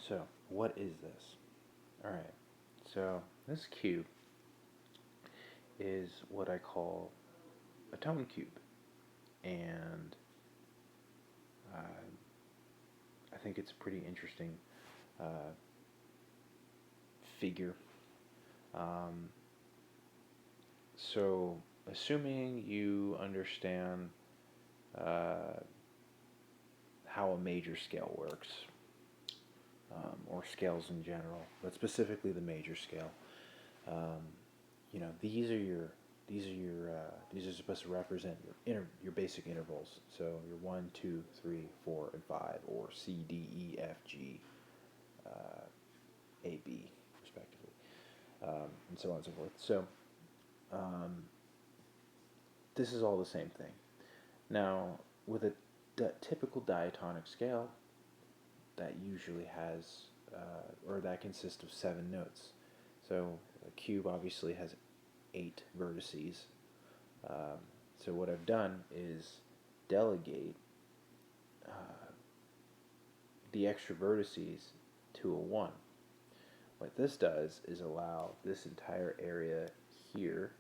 So, what is this? Alright, so this cube is what I call a tone cube. And I think it's a pretty interesting figure. So, assuming you understand how a major scale works, or scales in general, but specifically the major scale. You know, these are supposed to represent your basic intervals. So your 1, 2, 3, 4, and 5, or C, D, E, F, G, A, B, respectively, and so on and so forth. So this is all the same thing. Now, with a typical diatonic scale, that usually has, or that consists of 7 notes. So a cube obviously has 8 vertices. So what I've done is delegate the extra vertices to a 1. What this does is allow this entire area here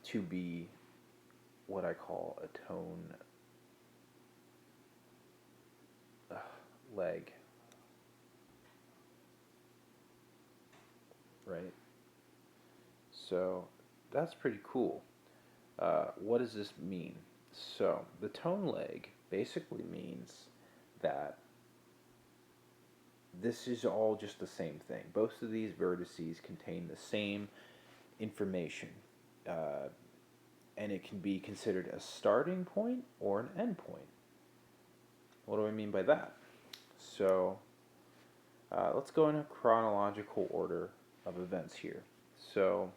to be what I call a tone leg, right? So that's pretty cool. What does this mean? So the tone leg basically means that this is all just the same thing. Both of these vertices contain the same information, and it can be considered a starting point or an end point. What do I mean by that? So let's go in a chronological order of events here. So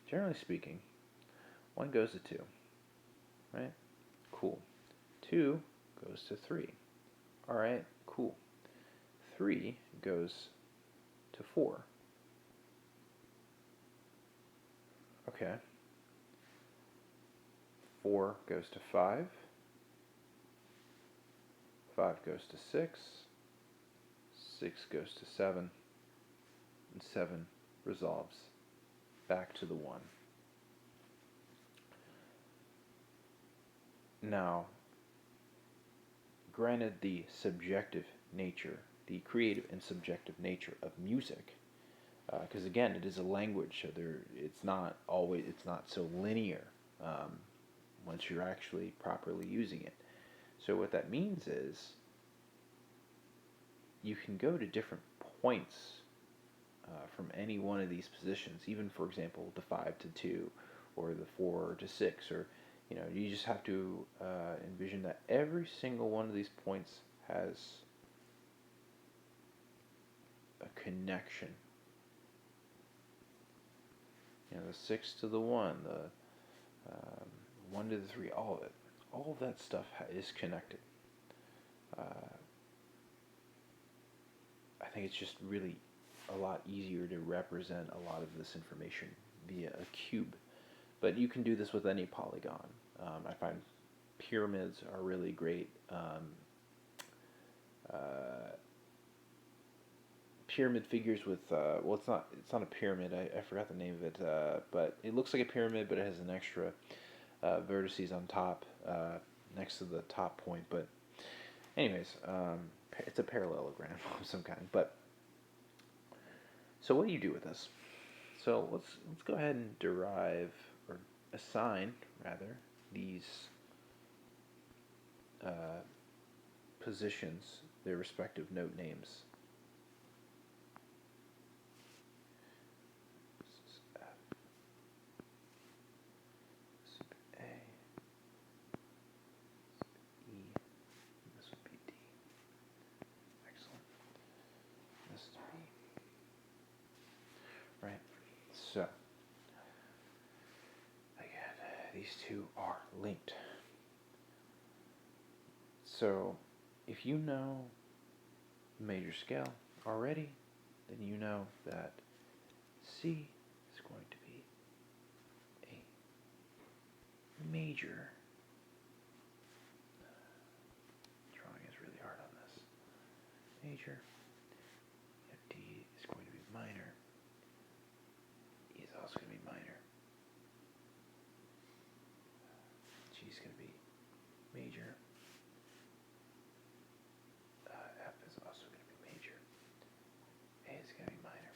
generally speaking, 1 goes to 2, right? Cool. 2 goes to 3. All right, cool. 3 goes to 4. Okay. 4 goes to 5. 5 goes to 6. 6 goes to 7. And 7 resolves back to the 1. Now, granted the subjective nature, the creative and subjective nature of music, because again, it is a language, so it's not so linear once you're actually properly using it. So what that means is you can go to different points from any one of these positions, even for example the 5 to 2 or the 4 to 6, or you just have to envision that every single one of these points has a connection. The 6 to the 1, the 1 to the 3, all of it. All of that stuff is connected. I think it's just really a lot easier to represent a lot of this information via a cube. But you can do this with any polygon. I find pyramids are really great. Pyramid figures with well, it's not a pyramid. I forgot the name of it, but it looks like a pyramid, but it has an extra vertices on top next to the top point. But anyways, it's a parallelogram of some kind. But so what do you do with this? So let's go ahead and derive, or assign rather, these positions, their respective note names. This is F. This would be A. This would be E. And this would be D. Excellent. This is B. Right. So again, these two are linked. So if you know major scale already, then you know that C is going to be a major major. D is going to be minor. E is also going to be minor. G is going to be major. F is also going to be major. A is going to be minor.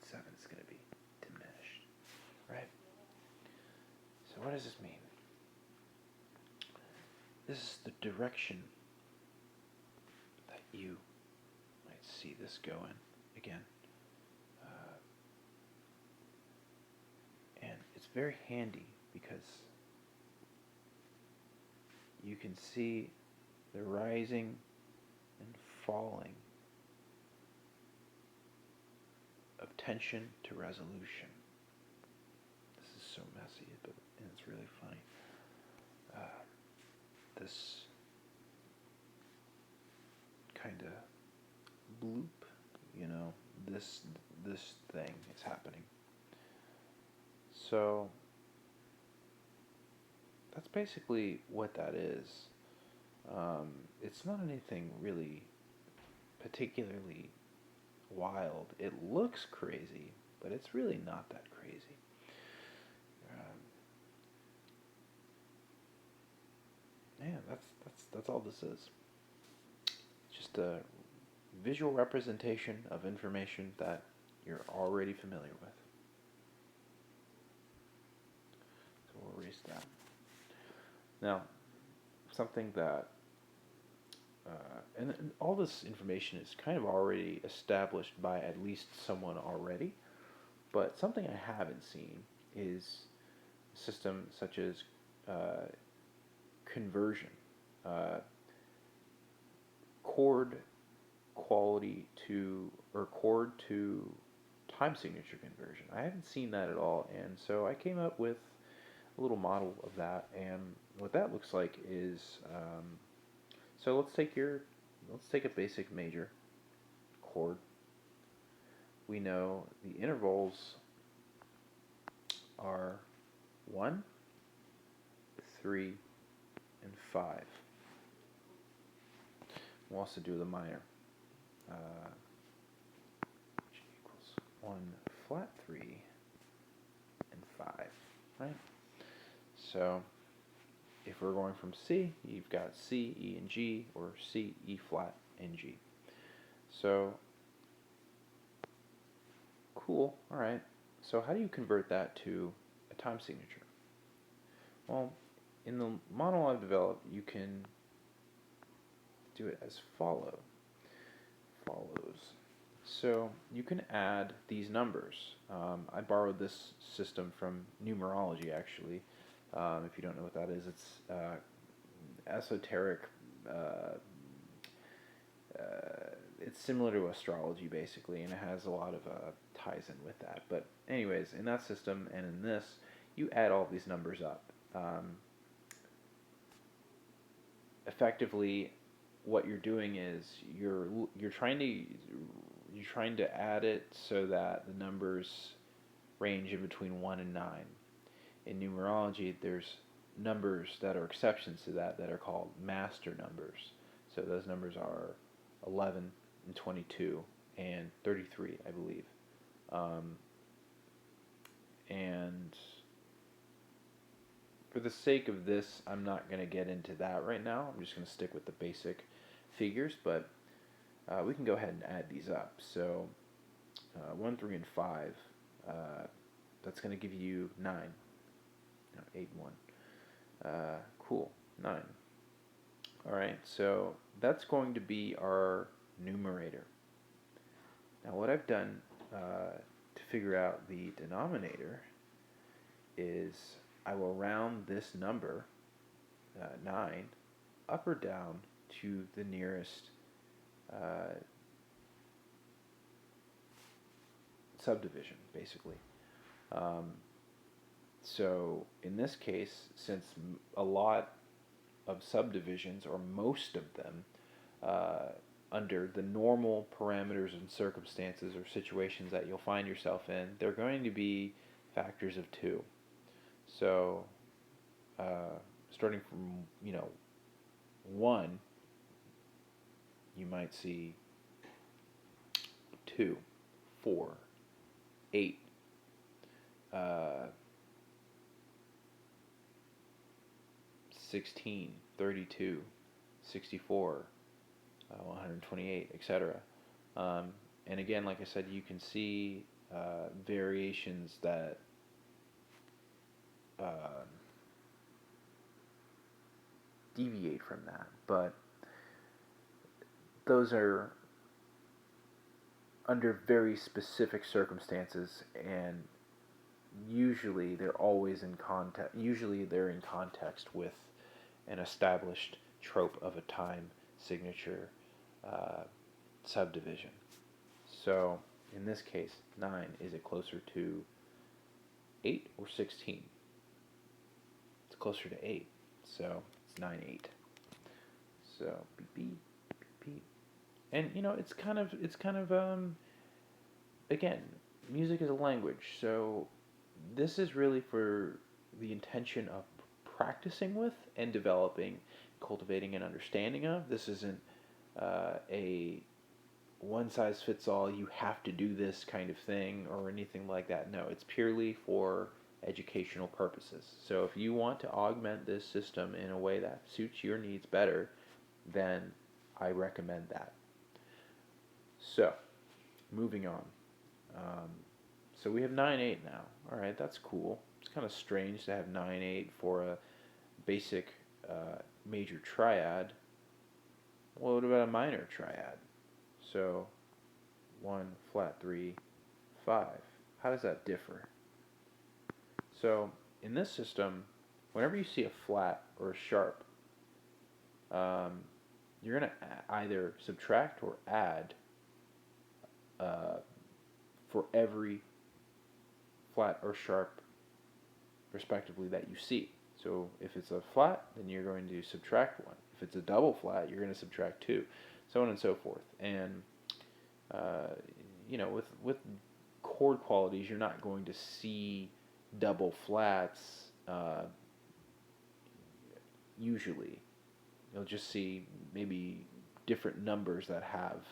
7 is going to be diminished. Right? So what does this mean? This is the direction that you might see this go in again. And it's very handy because you can see the rising and falling of tension to resolution. This is so messy, but and it's really funny. This kind of bloop, you know, this thing is happening. So that's basically what that is. It's not anything really particularly wild. It looks crazy, but it's really not that crazy. Yeah, that's all this is. Just a visual representation of information that you're already familiar with. So we'll erase that. Now, something that, and all this information is kind of already established by at least someone already, but something I haven't seen is a system such as conversion, chord quality to, or chord to time signature conversion. I haven't seen that at all, and so I came up with a little model of that, and what that looks like is, so let's take a basic major chord. We know the intervals are 1, 3, and 5. We'll also do the minor, which equals 1 flat 3 and 5, right? So if we're going from C, you've got C, E, and G, or C, E flat, and G. So cool, all right. So how do you convert that to a time signature? Well, in the model I've developed, you can do it as follows. So you can add these numbers. I borrowed this system from numerology, actually. If you don't know what that is, it's esoteric. It's similar to astrology, basically, and it has a lot of ties in with that. But anyways, in that system and in this, you add all these numbers up. Effectively, what you're doing is you're trying to add it so that the numbers range in between 1 and 9. In numerology, there's numbers that are exceptions to that are called master numbers. So those numbers are 11 and 22 and 33, I believe. And for the sake of this, I'm not going to get into that right now. I'm just going to stick with the basic figures, but we can go ahead and add these up. So 1, 3, and 5, that's going to give you 9. No, 8 and 1. Cool, 9. Alright, so that's going to be our numerator. Now what I've done to figure out the denominator is I will round this number, 9, up or down to the nearest subdivision, basically. So in this case, since a lot of subdivisions, or most of them, under the normal parameters and circumstances or situations that you'll find yourself in, they're going to be factors of 2. So starting from 1, you might see 2, 4, 8, 16, 32, 64, 128, etc. And again, like I said, you can see variations that deviate from that, but those are under very specific circumstances, and usually they're always in context. Usually they're in context with an established trope of a time signature subdivision. So in this case, 9, is it closer to 8 or 16? It's closer to 8, so it's 9, 8. So beep beep beep beep, and it's kind of again, music is a language, so this is really for the intention of practicing with and developing, cultivating an understanding of. This isn't a one-size-fits-all, you have to do this kind of thing or anything like that. No, it's purely for educational purposes. So if you want to augment this system in a way that suits your needs better, then I recommend that. So, moving on. So we have 9/8 now. All right, that's cool. It's kind of strange to have 9/8 for a basic major triad. Well, what about a minor triad? So 1, flat 3, 5. How does that differ? So in this system, whenever you see a flat or a sharp, you're going to either subtract or add for every flat or sharp, respectively, that you see. So if it's a flat, then you're going to subtract 1. If it's a double flat, you're going to subtract 2, so on and so forth. And with chord qualities, you're not going to see double flats usually. You'll just see maybe different numbers that have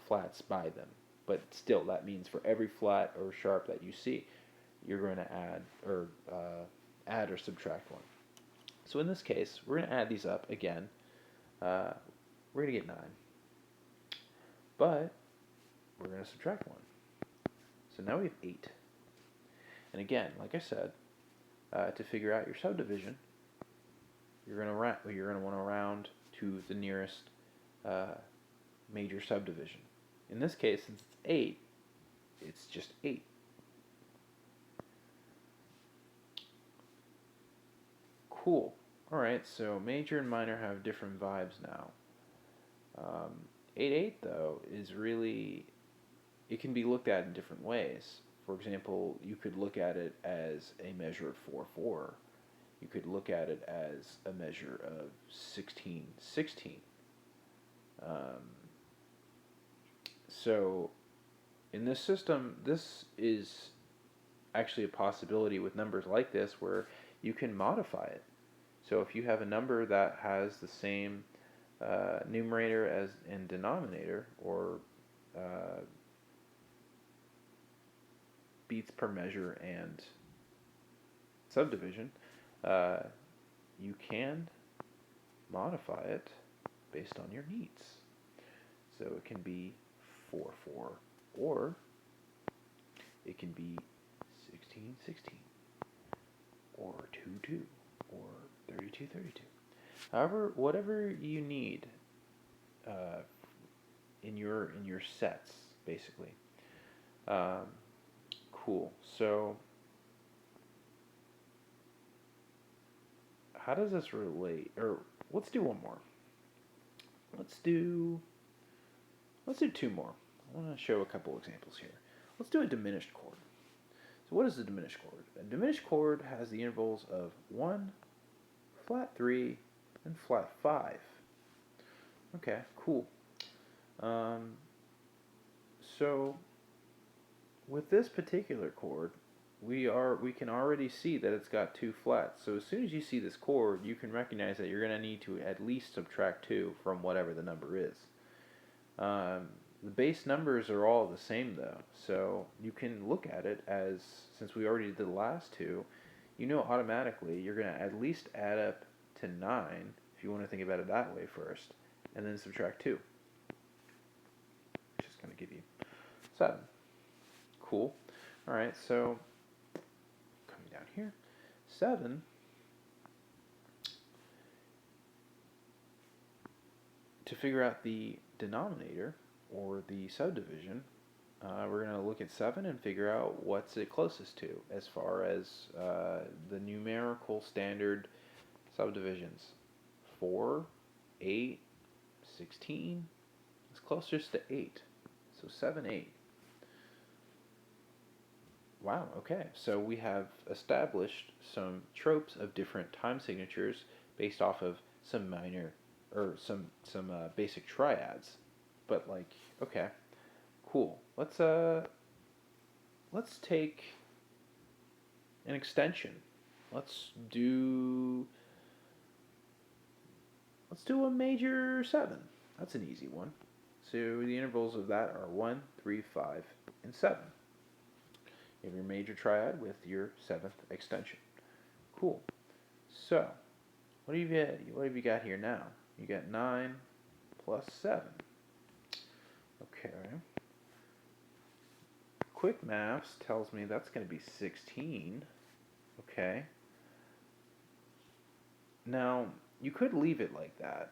flats by them. But still, that means for every flat or sharp that you see, you're going to add or subtract 1. So in this case, we're going to add these up again. We're going to get 9. But we're going to subtract 1. So now we have 8. And again, like I said, to figure out your subdivision, you're going to want to round to the nearest major subdivision. In this case, since it's 8, it's just 8. Cool. Alright, so major and minor have different vibes now. 8/8, though, is really, it can be looked at in different ways. For example, you could look at it as a measure of 4/4. You could look at it as a measure of 16/16. So in this system, this is actually a possibility with numbers like this where you can modify it. So if you have a number that has the same numerator as and denominator, or beats per measure and subdivision, you can modify it based on your needs. So it can be 4/4, or it can be 16/16, or 2/2, or 32/32. However, whatever you need in your sets, basically. Cool. So how does this relate? Or let's do one more. Let's do 2 more. I want to show a couple examples here. Let's do a diminished chord. So what is a diminished chord? A diminished chord has the intervals of 1, flat 3, and flat 5. Okay, cool. So with this particular chord, we can already see that it's got 2 flats. So as soon as you see this chord, you can recognize that you're going to need to at least subtract 2 from whatever the number is. The base numbers are all the same though, so you can look at it as, since we already did the last two, you know automatically you're going to at least add up to 9, if you want to think about it that way first, and then subtract 2, which is going to give you 7. Cool. Alright, so coming down here, 7, to figure out the denominator, or the subdivision, we're going to look at 7 and figure out what's it closest to as far as the numerical standard subdivisions. 4, 8, 16 is closest to 8. So 7, 8. Wow, okay. So we have established some tropes of different time signatures based off of some minor, or some basic triads. But like, okay, cool. Let's take an extension. Let's do a major 7. That's an easy one. So the intervals of that are 1, 3, 5, and 7. You have your major triad with your 7th extension. Cool. So, what have you got here now? You got 9 plus 7. Okay. Quick maths tells me that's going to be 16. Okay. Now, you could leave it like that,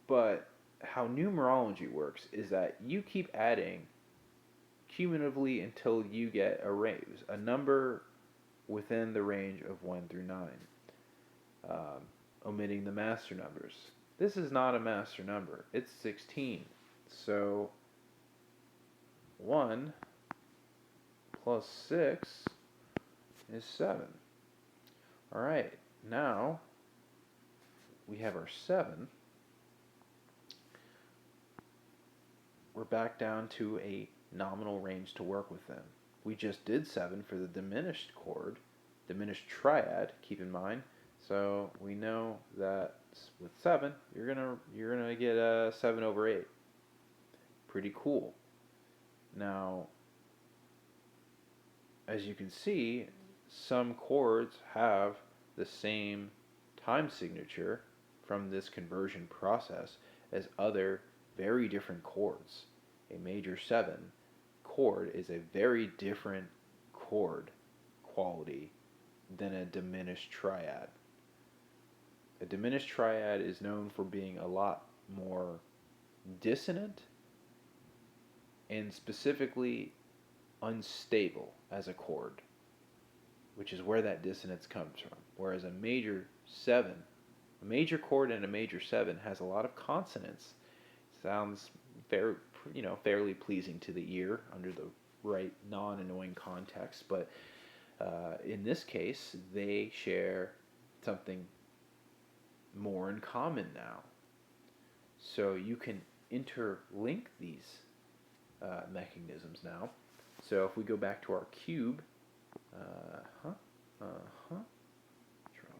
but how numerology works is that you keep adding cumulatively until you get a number within the range of 1 through 9, omitting the master numbers. This is not a master number. It's 16. So 1 plus 6 is 7. Alright, now we have our 7. We're back down to a nominal range to work within. We just did 7 for the diminished chord, diminished triad, keep in mind. So we know that with 7, you're gonna get a 7 over 8. Pretty cool. Now, as you can see, some chords have the same time signature from this conversion process as other very different chords. A major 7 chord is a very different chord quality than a diminished triad. A diminished triad is known for being a lot more dissonant and specifically unstable as a chord, which is where that dissonance comes from. Whereas a major chord and a major 7 has a lot of consonants. Sounds fairly pleasing to the ear under the right non-annoying context, but in this case, they share something more in common now. So you can interlink these mechanisms now. So if we go back to our cube, draw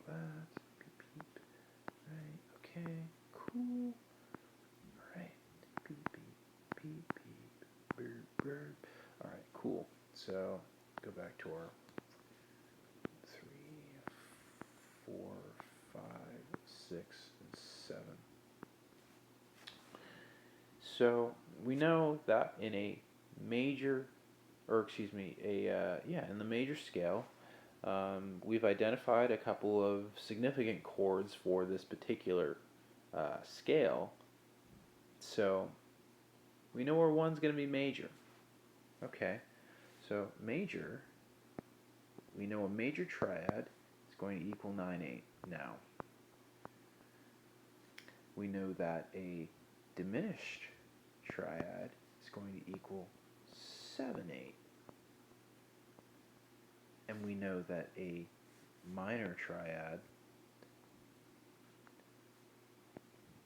that, beep, beep, right, okay, cool, alright, beep, beep, beep, beep, burp, burp, alright, cool. So go back to our 3, 4, 5, 6, and 7. So we know that in a major, in the major scale, we've identified a couple of significant chords for this particular scale. So we know where 1's going to be major. Okay, so major, we know a major triad is going to equal 9/8 now. We know that a diminished triad is going to equal 7/8. And we know that a minor triad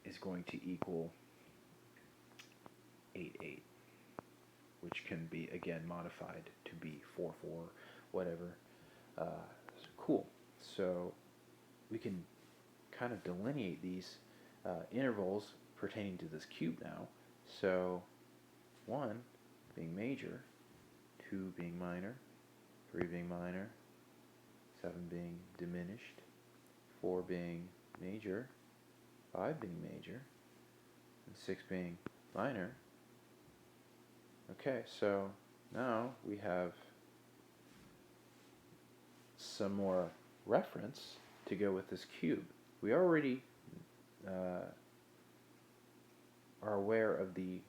is going to equal 8/8, which can be again modified to be 4/4, whatever. Cool. So we can kind of delineate these intervals pertaining to this cube now. So 1 being major, 2 being minor, 3 being minor, 7 being diminished, 4 being major, 5 being major, and 6 being minor. Okay, so now we have some more reference to go with this cube. We already are aware of the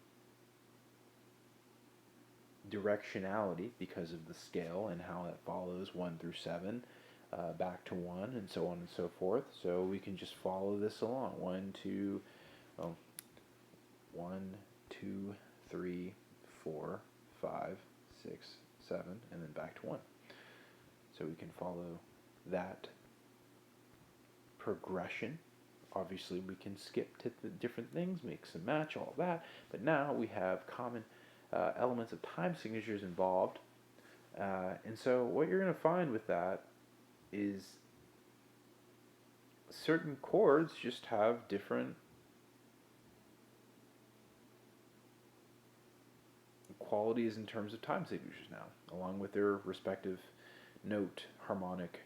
directionality because of the scale and how it follows 1 through 7, back to 1, and so on and so forth. So we can just follow this along. 1, 2, 3, 4, 5, 6, 7, and then back to 1. So we can follow that progression. Obviously, we can skip to the different things, mix and match, all that. But now we have common elements of time signatures involved. And so what you're going to find with that is certain chords just have different qualities in terms of time signatures now, along with their respective note harmonic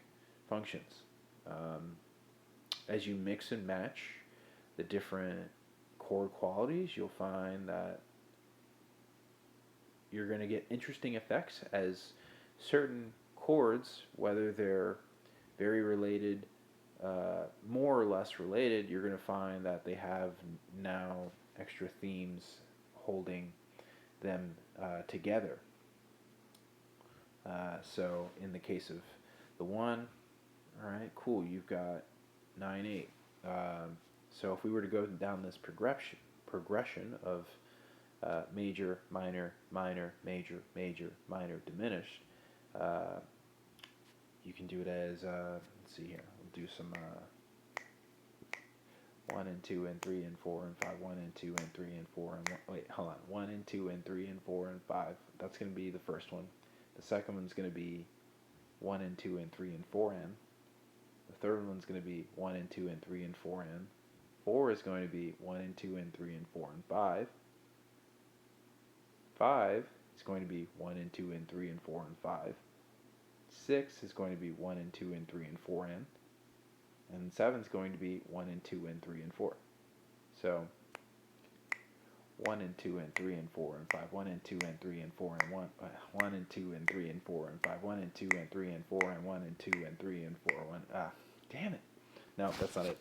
functions. As you mix and match the different chord qualities, you'll find that you're going to get interesting effects as certain chords, whether they're very related, more or less related, you're going to find that they have now extra themes holding them together. So in the case of the 1, all right, cool, you've got 9, 8. So if we were to go down this progression of major, minor, minor, major, major, minor, diminished, you can do it as, let's see here, we'll do some 1 and 2 and 3 and 4 and 5, 1 and 2 and 3 and 4 and 1 and 2 and 3 and 4 and 5. That's going to be the first one. The second one's going to be 1 and 2 and 3 and 4 and. The third one's going to be 1 and 2 and 3 and 4 and. 4 is going to be 1 and 2 and 3 and 4 and 5. 5 is going to be 1 and 2 and 3 and 4 and 5. 6 is going to be 1 and 2 and 3 and 4 and. And 7 is going to be 1 and 2 and 3 and 4. So 1 and 2 and 3 and 4 and 5, 1 and 2 and 3 and 4 and 1 and 2 and 3 and 4 and 5, 1 and 2 and 3 and 4 and 1 and 2 and 3 and 4, damn it. No, that's not it.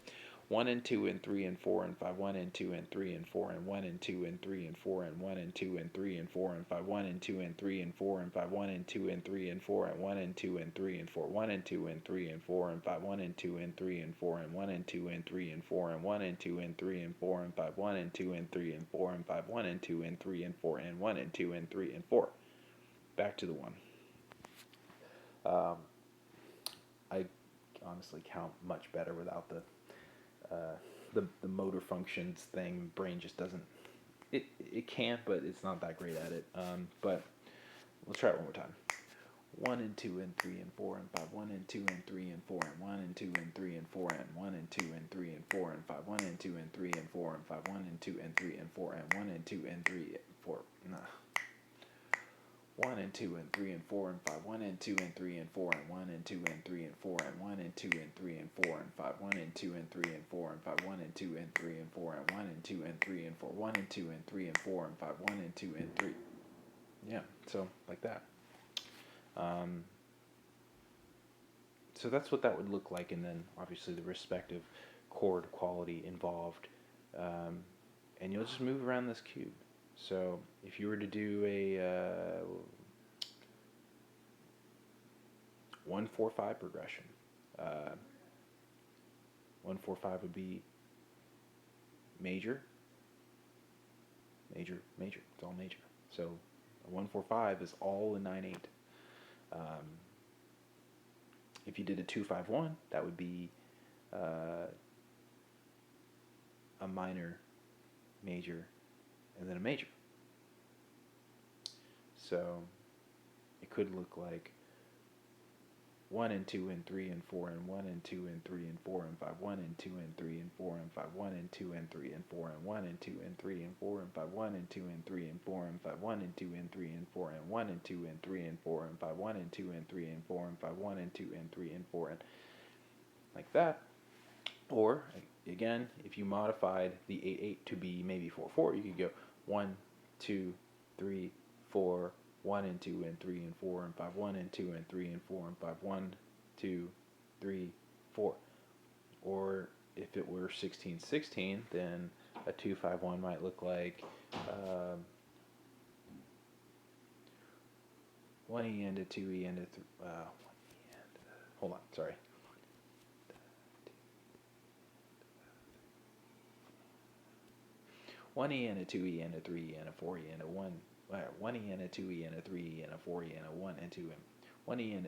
1 and 2 and 3 and 4 and 5, 1 and 2 and 3 and 4 and 1 and 2 and 3 and 4 and 1 and 2 and 3 and 4 and 5, 1 and 2 and 3 and 4 and 5, 1 and 2 and 3 and 4 and 1 and 2 and 3 and 4, 1 and 2 and 3 and 4 and 5, 1 and 2 and 3 and 4 and 1 and 2 and 3 and 4 and 1 and 2 and 3 and 4 and 5, 1 and 2 and 3 and 4 and 5, 1 and 2 and 3 and 4 and 1 and 2 and 3 and 4. Back to the 1. I honestly count much better without the motor functions thing. Brain just doesn't. It can, but it's not that great at it. But let's try it one more time. 1 and 2 and 3 and 4 and 5, 1 and 2 and 3 and 4 and 1 and 2 and 3 and 4 and 1 and 2 and 3 and 4 and 5, 1 and 2 and 3 and 4 and 5, 1 and 2 and 3 and 4 and 1 and 2 and 3 and 4. 1 and 2 and 3 and 4 and 5, 1 and 2 and 3 and 4 and 1 and 2 and 3 and 4 and 1 and 2 and 3 and 4 and 5, 1 and 2 and 3 and 4 and 5, 1 and 2 and 3 and 4 and 1 and 2 and 3 and 4, 1 and 2 and 3 and 4 and 5, 1 and 2 and 3. Yeah, so like that. So that's what that would look like, and then obviously the respective chord quality involved. And you'll just move around this cube. So if you were to do a 1-4-5 progression, 1-4-5 would be major, major, major. It's all major. So a 1-4-5 is all in 9/8. If you did a 2-5-1, that would be a minor, major, and then a major. So it could look like 1 and 2 and 3 and 4 and 1 and 2 and 3 and 4 and 5, 1 and 2 and 3 and 4 and 5, 1 and 2 and 3 and 4 and 1 and 2 and 3 and 4 and 5 1 and 2 and 3 and 4 and 5 1 and 2 and 3 and 4 and 1 and 2 and 3 and 4 and 5 1 and 2 and 3 and 4 and 5 1 and 2 and 3 and 4 and like that. Or again, if you modified the 8 8 to be maybe 4 4, you could go 1 2 3 4 1 and 2 and 3 and 4 and 5 1 and 2 and 3 and 4 and 5 1 2 3 4. Or if it were 16 16, then a 2 5 1 might look like 1E and a 2E and a 3. Hold on, sorry. 1E and a 2E and a 3E and a 4E and a 1. 1E and a 2E and a 3E and a 4E and a 1 and 2 and 1E and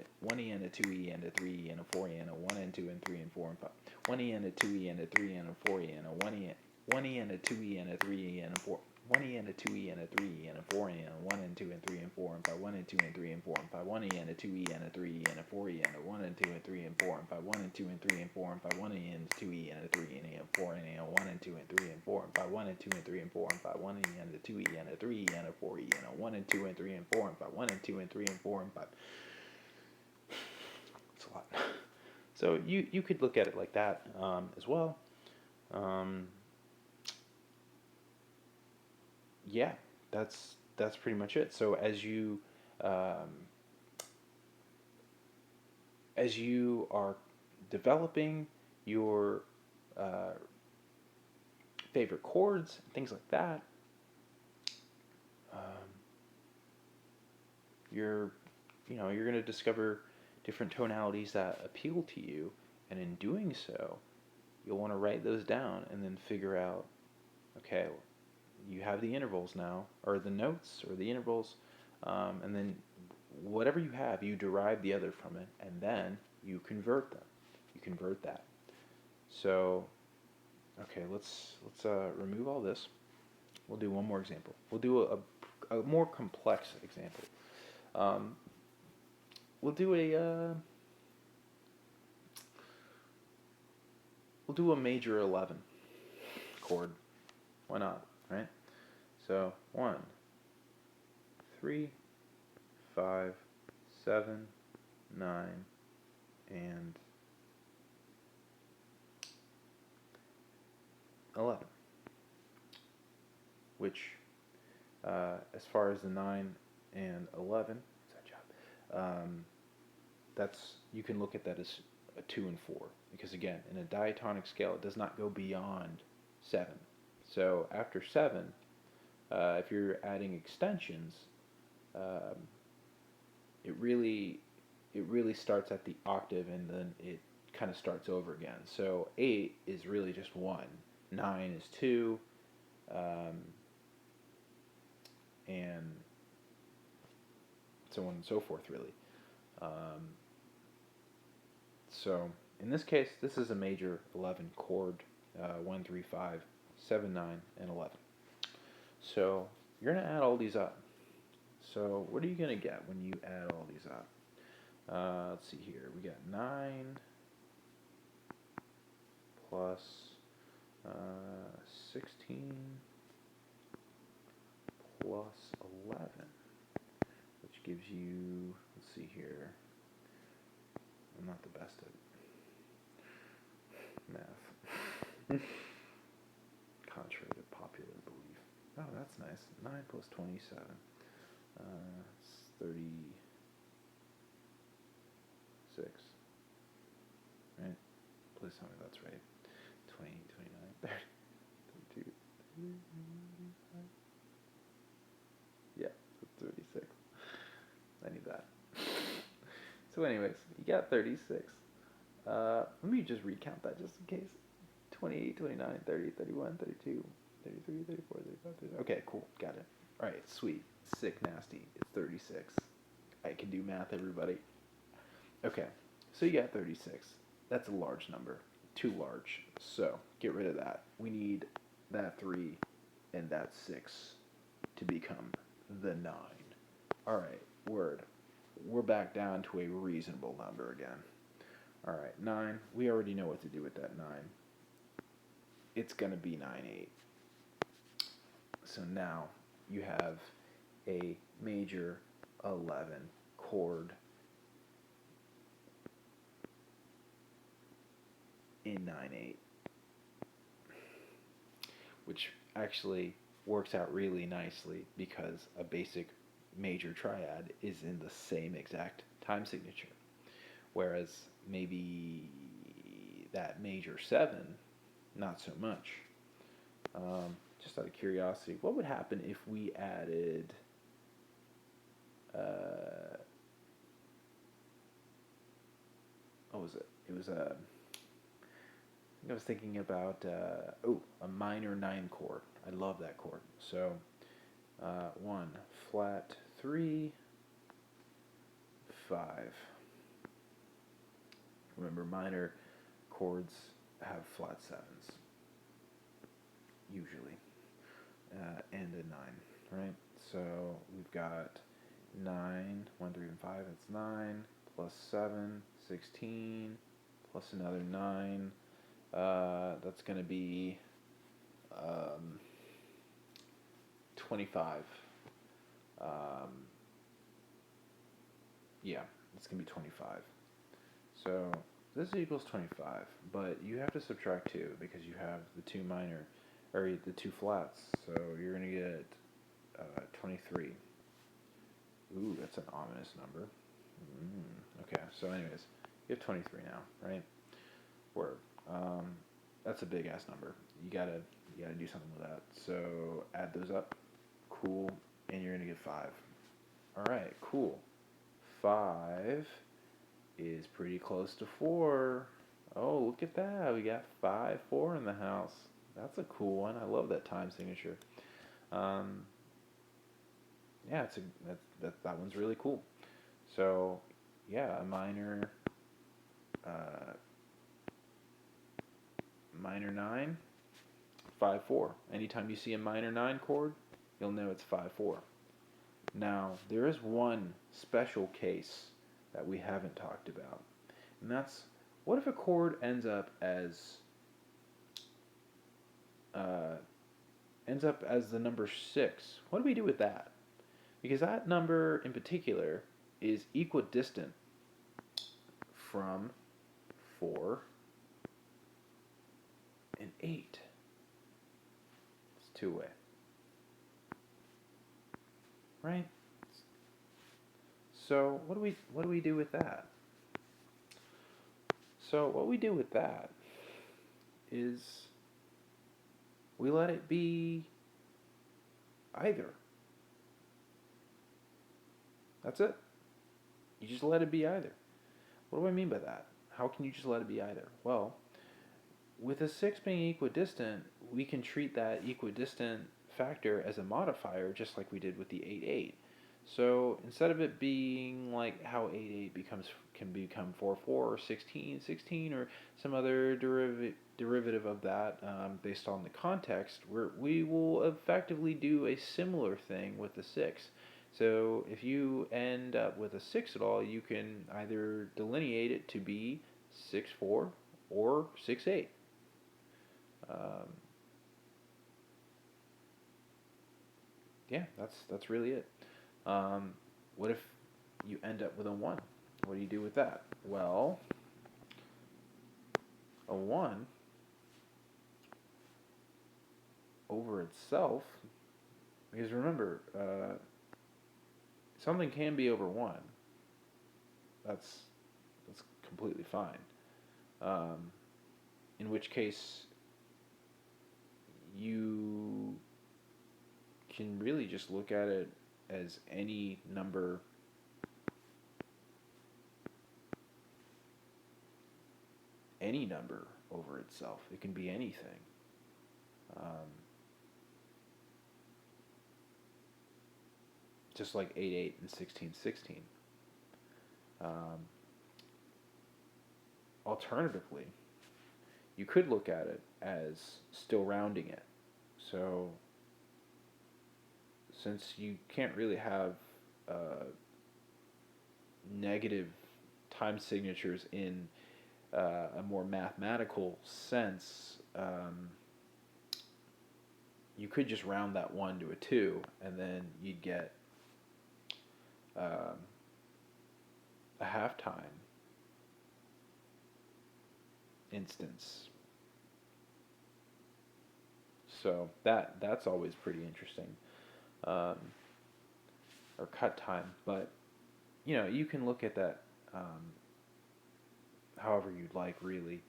a 2E and a 3E and a 4E and a 1 and 2 and 3 and 4 and 5. 1E and a 2E and a 3 and a 4E and a 1E and a 2E and a 3E and a 4. 1E and a 2E and a 3E and a 4E and a 1 and 2 and 3 and 4 and 5 1 and 2 and 3 and 4 and 5 1E and a 2E and a 3E and a 4E and a 1 and 2 and 3 and 4 and 5 1 and 2 and 3 and 4 and 5 1E and 2E and a 3 and a 4 and a 1 and 2 and 3 and 4 and 5 1 and 2 and 3 and 4 and 5 1E and a 2E and a 3E and a 4E and a 1 and 2 and 3 and 4 and 5 1 and 2 and 3 and 4 and 5. It's a lot. So you could look at it like that as well. Yeah, that's pretty much it. So as you are developing your favorite chords, things like that, you're going to discover different tonalities that appeal to you, and in doing so, you'll want to write those down and then figure out, okay, you have the intervals now, or the notes, or the intervals, and then whatever you have, you derive the other from it, and then you convert them. You convert that. So, okay, let's remove all this. We'll do one more example. We'll do a more complex example. We'll do a major 11 chord. Why not, right? So 1, 3, 5, 7, 9, and 11. Which, as far as the 9 and 11, you can look at that as a 2 and 4, because again, in a diatonic scale, it does not go beyond 7. So after 7, if you're adding extensions, it really starts at the octave, and then it kind of starts over again. So 8 is really just 1, 9 is 2, and so on and so forth, really. So in this case, this is a major 11 chord, 1, 3, 5, 7, 9, and 11. So you're going to add all these up. So what are you going to get when you add all these up? Let's see here. We got 9 plus 16 plus 11, which gives you, let's see here, I'm not the best at math, contrary to popular belief. Oh, that's nice. 9 plus 27, it's 36, right? Please tell me that's right. 20, 29, 30, 32, 35. Yeah, that's 36. I need that. So anyways, you got 36. Let me just recount that just in case. 28, 29, 30, 31, 32, 33, 34, 35, 36. Okay, cool. Got it. Alright, sweet. Sick, nasty. It's 36. I can do math, everybody. Okay, so you got 36. That's a large number. Too large. So, get rid of that. We need that 3 and that 6 to become the 9. Alright, word. We're back down to a reasonable number again. Alright, 9. We already know what to do with that 9. it's going to be 9/8. So now you have a major 11 chord in 9/8, which actually works out really nicely because a basic major triad is in the same exact time signature, whereas maybe that major 7, not so much. Just out of curiosity, what would happen if we added what was it? It was I was thinking about a minor 9 chord. I love that chord. So 1 flat 3 5. Remember, minor chords have flat 7s usually, and a 9, right? So we've got 9, 1, 3, and 5. That's 9 plus 7, 16 plus another 9. That's going to be 25. Yeah, it's going to be 25. So this equals 25, but you have to subtract 2 because you have the 2 minor, or the 2 flats. So you're going to get 23. Ooh, that's an ominous number. Okay, so anyways, you have 23 now, right? Word. That's a big ass number. You gotta do something with that. So add those up. Cool. And you're gonna get 5. Alright, cool. 5 is pretty close to 4. Oh, look at that. We got 5, 4 in the house. That's a cool one. I love that time signature. Yeah, that one's really cool. So, yeah, a minor 9, 5, 4. Anytime you see a minor 9 chord, you'll know it's 5, 4. Now, there is one special case that we haven't talked about, and that's, what if a chord ends up as the number 6? What do we do with that? Because that number in particular is equidistant from 4 and 8. It's two-way, right? So what do we do with that? So what we do with that is we let it be either. That's it. You just let it be either. What do I mean by that? How can you just let it be either? Well, with a 6 being equidistant, we can treat that equidistant factor as a modifier, just like we did with the 8/8. So instead of it being like how 8/8 can become 4/4 or 16/16 or some other derivative of that based on the context, we will effectively do a similar thing with the 6. So if you end up with a 6 at all, you can either delineate it to be 6/4 or 6/8. Yeah, that's really it. What if you end up with a 1? What do you do with that? Well, a 1 over itself, because remember, something can be over 1. That's completely fine. In which case, you can really just look at it as any number over itself. It can be anything. Just like 8/8 and 16/16. Alternatively, you could look at it as still rounding it. So since you can't really have negative time signatures in a more mathematical sense, you could just round that 1 to a 2, and then you'd get um, a halftime instance. So that's always pretty interesting, um, or cut time. But you can look at that however you'd like, really.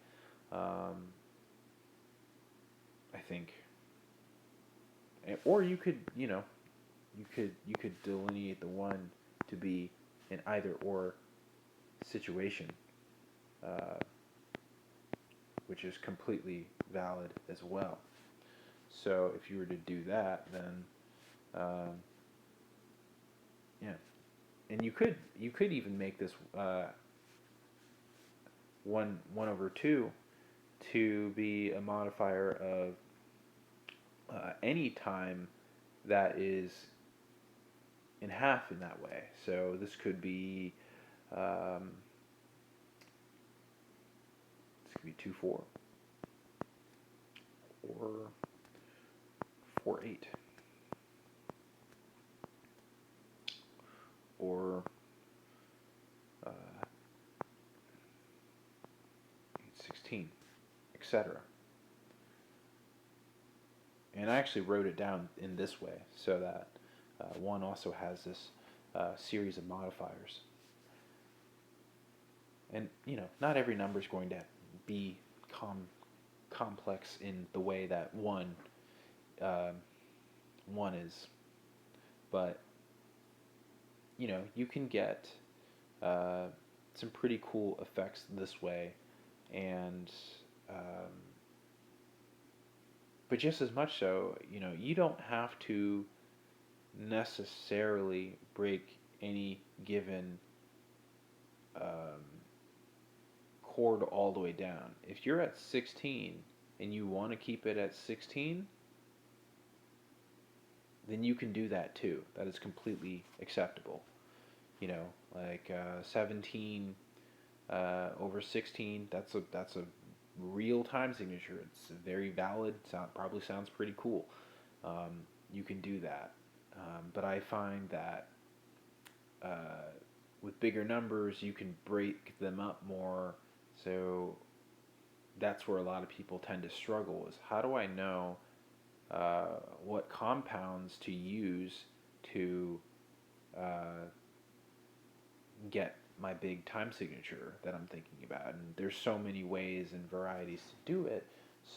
Um, I think, or you could delineate the one to be an either or situation, uh, which is completely valid as well. So if you were to do that, then um, yeah, and you could even make this 1/2 to be a modifier of any time that is in half in that way. So this could be um, 2/4 or 4/8 or 8/16, etc. And I actually wrote it down in this way so that one also has this series of modifiers. And not every number is going to be complex in the way that um, one is, but you can get uh, some pretty cool effects this way, and but just as much so, you don't have to necessarily break any given um, chord all the way down. If you're at 16 and you want to keep it at 16, then you can do that too. That is completely acceptable. Like 17 over 16. That's a real time signature. It's very valid. Probably sounds pretty cool. You can do that. But I find that with bigger numbers, you can break them up more. So that's where a lot of people tend to struggle is how do I know what compounds to use to uh, get my big time signature that I'm thinking about. And there's so many ways and varieties to do it.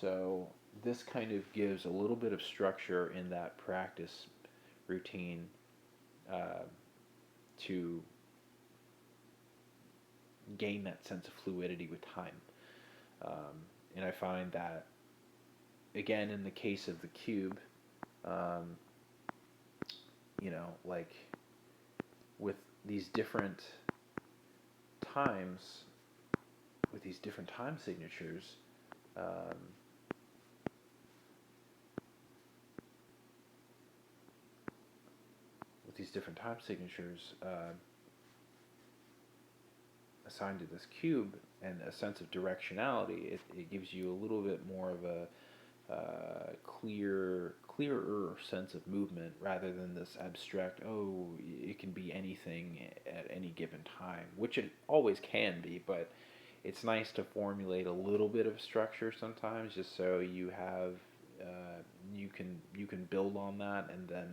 So this kind of gives a little bit of structure in that practice routine uh, to gain that sense of fluidity with time. And I find that, again, in the case of the cube, um, like with these different times, with these different time signatures, um, assigned to this cube and a sense of directionality, it gives you a little bit more of a clearer sense of movement rather than this abstract, oh, it can be anything at any given time, which it always can be, but it's nice to formulate a little bit of structure sometimes just so you have you can build on that and then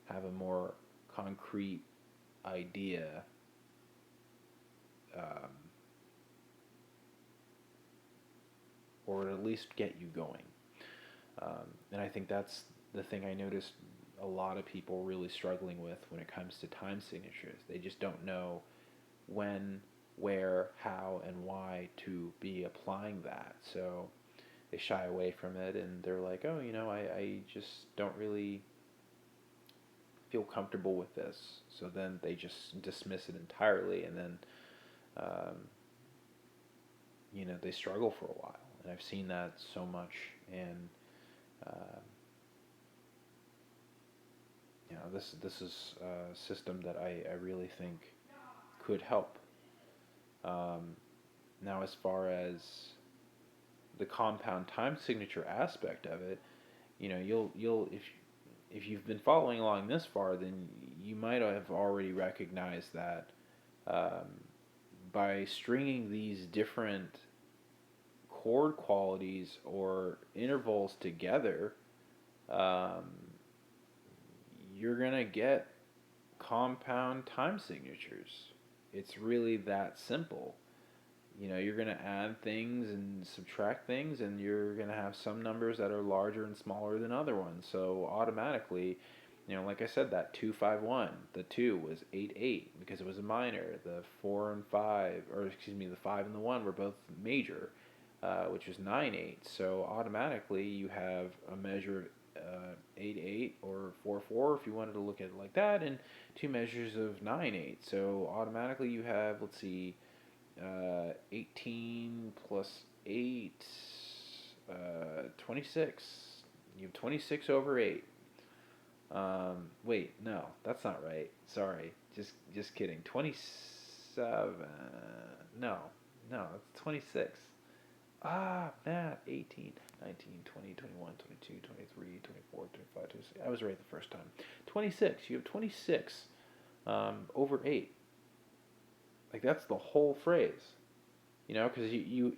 have a more concrete idea um, or at least get you going. And I think that's the thing I noticed a lot of people really struggling with when it comes to time signatures. They just don't know when, where, how, and why to be applying that. So they shy away from it and they're like, oh, I just don't really feel comfortable with this. So then they just dismiss it entirely and then, um, they struggle for a while. And I've seen that so much. And this is a system that I really think could help. Now, as far as the compound time signature aspect of it, you'll if you've been following along this far, then you might have already recognized that um, by stringing these different chord qualities or intervals together, um, you're gonna get compound time signatures. It's really that simple. You're going to add things and subtract things, and you're going to have some numbers that are larger and smaller than other ones. So automatically, like I said, that 251, the 2 was 8/8 because it was a minor. The 4 and 5, or excuse me, the 5 and the 1 were both major, which was 9/8. So automatically, you have a measure of 8/8 or 4/4 if you wanted to look at it like that, and two measures of 9/8. So automatically, you have, let's see, 18 plus 8, 26. You have 26 over 8. Wait, no, that's not right. Sorry, just kidding. 27. No, it's 26. Math. 18, 19, 20, 21, 22, 23, 24, 25, 26. I was right the first time. 26. You have 26 over 8. Like, that's the whole phrase. Because you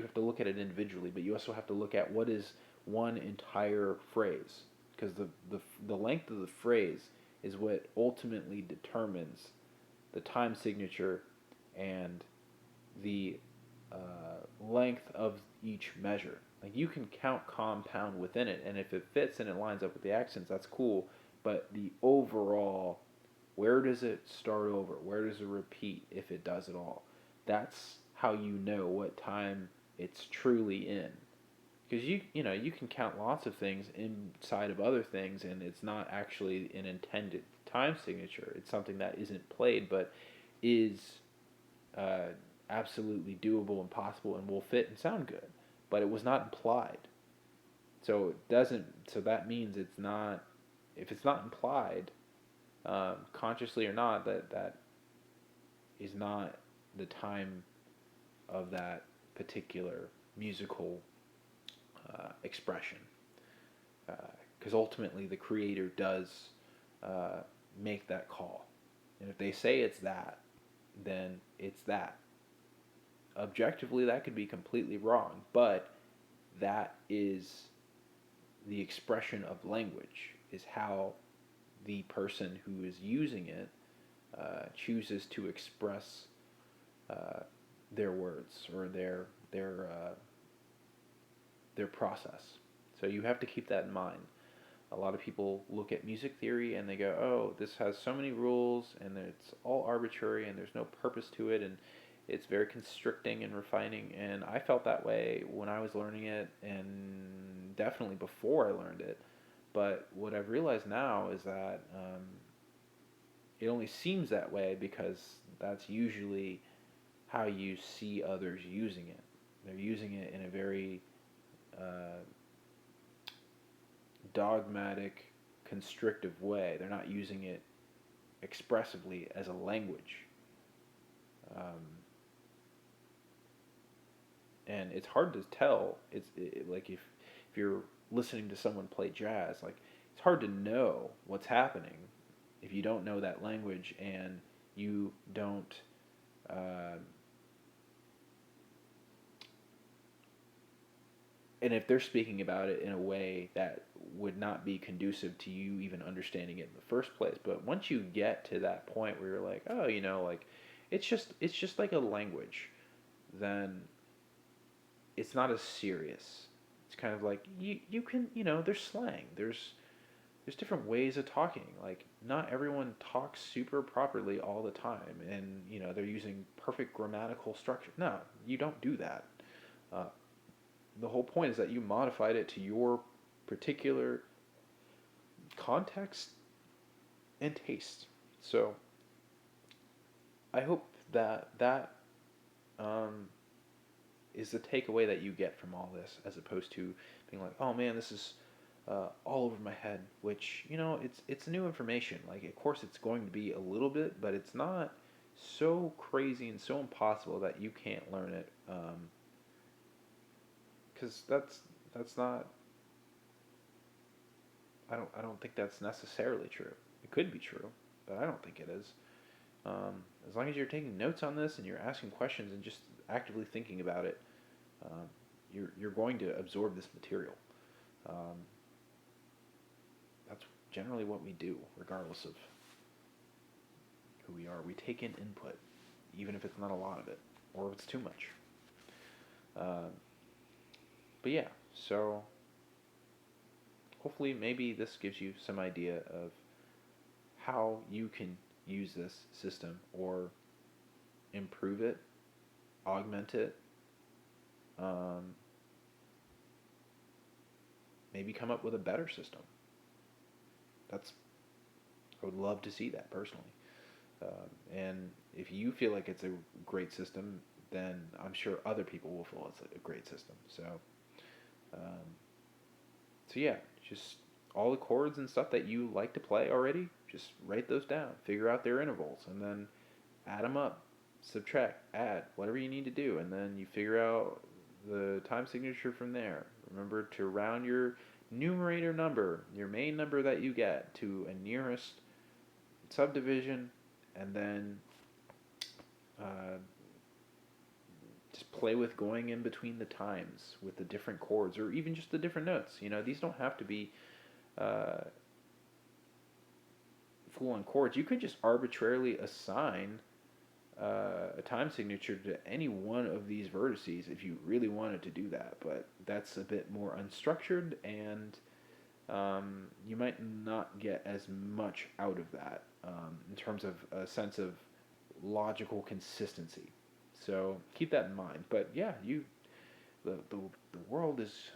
have to look at it individually, but you also have to look at what is one entire phrase. Because the length of the phrase is what ultimately determines the time signature and the length of each measure. Like, you can count compound within it, and if it fits and it lines up with the accents, that's cool. But the overall, where does it start over? Where does it repeat, if it does at all? That's how you know what time it's truly in. Because you can count lots of things inside of other things, and it's not actually an intended time signature. It's something that isn't played, but is uh, absolutely doable and possible and will fit and sound good. But it was not implied. So it doesn't. So that means it's not. If it's not implied, consciously or not, that is not the time of that particular musical expression. Because ultimately, the creator does make that call, and if they say it's that, then it's that. Objectively, that could be completely wrong, but that is the expression of language, is how the person who is using it chooses to express their words or their process. So you have to keep that in mind. A lot of people look at music theory and they go, "Oh, this has so many rules and it's all arbitrary and there's no purpose to it and it's very constricting and refining." And I felt that way when I was learning it, and definitely before I learned it. But what I've realized now is that it only seems that way because that's usually how you see others using it. They're using it in a very dogmatic, constrictive way. They're not using it expressively as a language. Um, and it's hard to tell. Like if you're listening to someone play jazz, like, it's hard to know what's happening if you don't know that language and you don't and if they're speaking about it in a way that would not be conducive to you even understanding it in the first place. But once you get to that point where you're like, oh, like, it's just like a language, then it's not as serious. It's kind of like you can, there's slang. There's different ways of talking. Like, not everyone talks super properly all the time, and they're using perfect grammatical structure. No, you don't do that. Uh, the whole point is that you modified it to your particular context and taste. So I hope that um, is the takeaway that you get from all this, as opposed to being like, oh man, this is all over my head. Which, it's new information. Like, of course, it's going to be a little bit, but it's not so crazy and so impossible that you can't learn it. Because that's not I don't think that's necessarily true. It could be true, but I don't think it is. As long as you're taking notes on this and you're asking questions and just actively thinking about it, um, you're going to absorb this material. Um, that's generally what we do, regardless of who we are. We take in input, even if it's not a lot of it, or if it's too much. Uh, but yeah, so hopefully maybe this gives you some idea of how you can use this system or improve it, augment it, um, maybe come up with a better system. That's I would love to see that personally. And if you feel like it's a great system, then I'm sure other people will feel it's a great system. Um, so yeah, just all the chords and stuff that you like to play already, just write those down, figure out their intervals, and then add them up, subtract, add, whatever you need to do, and then you figure out the time signature from there. Remember to round your numerator number, your main number that you get, to a nearest subdivision, and then uh, just play with going in between the times with the different chords or even just the different notes. You know, these don't have to be uh, full-on chords. You could just arbitrarily assign a time signature to any one of these vertices if you really wanted to do that, but that's a bit more unstructured, and you might not get as much out of that in terms of a sense of logical consistency. So keep that in mind. But yeah, the world is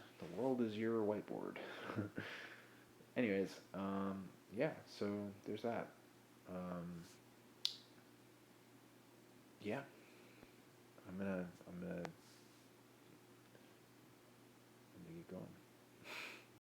your whiteboard. Anyways, yeah. So there's that. Um, yeah, I'm gonna get going.